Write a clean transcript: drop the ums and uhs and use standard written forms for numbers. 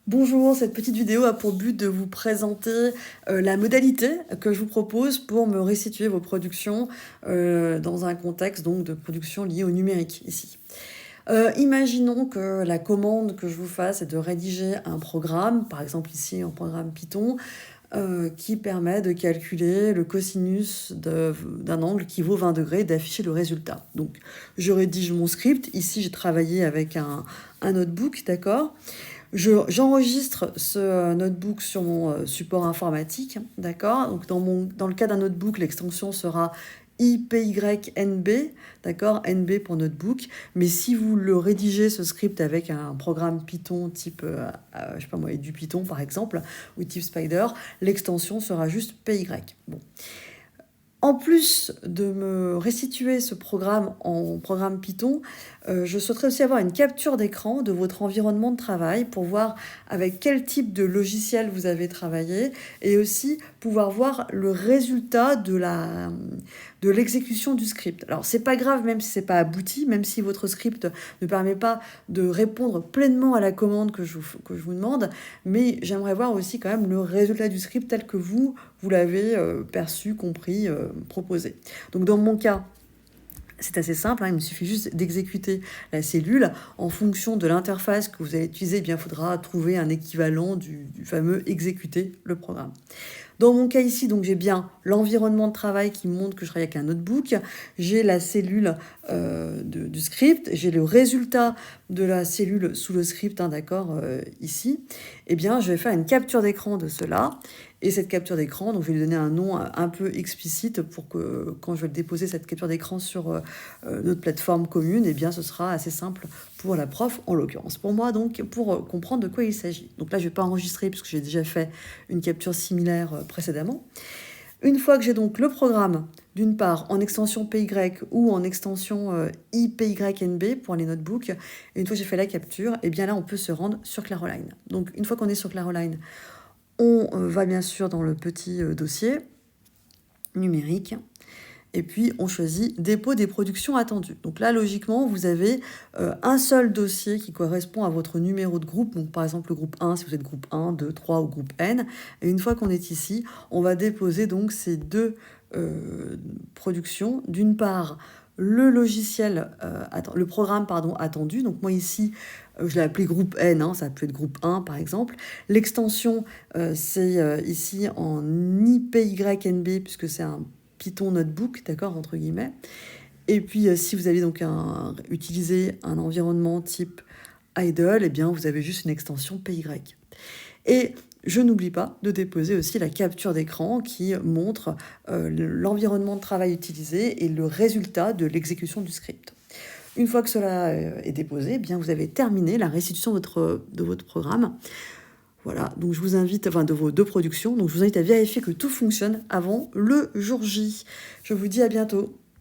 Bonjour, cette petite vidéo a pour but de vous présenter la modalité que je vous propose pour me restituer vos productions dans un contexte donc de production liée au numérique ici. Imaginons que la commande que je vous fasse est de rédiger un programme, par exemple ici un programme Python, qui permet de calculer le cosinus d'un angle qui vaut 20 degrés et d'afficher le résultat. Donc je rédige mon script, ici j'ai travaillé avec un notebook, d'accord. J'enregistre ce notebook sur mon support informatique, d'accord. Donc dans le cas d'un notebook, l'extension sera IPYNB, d'accord, NB pour notebook. Mais si vous le rédigez, ce script, avec un programme Python type, je sais pas moi, du Python par exemple, ou type Spider, l'extension sera juste PY. Bon. En plus de me restituer ce programme en programme Python, je souhaiterais aussi avoir une capture d'écran de votre environnement de travail pour voir avec quel type de logiciel vous avez travaillé et aussi pouvoir voir le résultat de l'exécution du script. Alors c'est pas grave même si c'est pas abouti, même si votre script ne permet pas de répondre pleinement à la commande que je vous demande, mais j'aimerais voir aussi quand même le résultat du script tel que vous l'avez perçu, compris, proposé. Donc dans mon cas, c'est assez simple, hein, il me suffit juste d'exécuter la cellule. En fonction de l'interface que vous allez utiliser, eh bien, il faudra trouver un équivalent du fameux exécuter le programme. Dans mon cas ici, donc j'ai bien l'environnement de travail qui montre que je travaille avec un notebook, j'ai la cellule du script, j'ai le résultat de la cellule sous le script, hein, d'accord, ici. Eh bien, je vais faire une capture d'écran de cela. Et cette capture d'écran, donc je vais lui donner un nom un peu explicite pour que quand je vais déposer cette capture d'écran sur notre plateforme commune, eh bien ce sera assez simple pour la prof en l'occurrence. Pour moi donc, pour comprendre de quoi il s'agit. Donc là je ne vais pas enregistrer puisque j'ai déjà fait une capture similaire précédemment. Une fois que j'ai donc le programme, d'une part en extension PY ou en extension IPYNB pour les notebooks, et une fois que j'ai fait la capture, et bien là on peut se rendre sur Claroline. Donc une fois qu'on est sur Claroline, on va bien sûr dans le petit dossier numérique et puis on choisit dépôt des productions attendues. Donc là, logiquement, vous avez un seul dossier qui correspond à votre numéro de groupe. Donc par exemple, le groupe 1, si vous êtes groupe 1, 2, 3 ou groupe N. Et une fois qu'on est ici, on va déposer donc ces deux productions. D'une part, le logiciel, le programme attendu. Donc moi ici, je l'ai appelé groupe N, hein, ça peut être groupe 1 par exemple. L'extension, c'est ici en IPYNB puisque c'est un Python notebook, d'accord, entre guillemets. Et puis si vous allez donc utiliser un environnement type idle, eh bien vous avez juste une extension PY. Et je n'oublie pas de déposer aussi la capture d'écran qui montre l'environnement de travail utilisé et le résultat de l'exécution du script. Une fois que cela est déposé, eh bien vous avez terminé la restitution de votre programme. Voilà, donc je vous invite, enfin de vos deux productions, donc je vous invite à vérifier que tout fonctionne avant le jour J. Je vous dis à bientôt.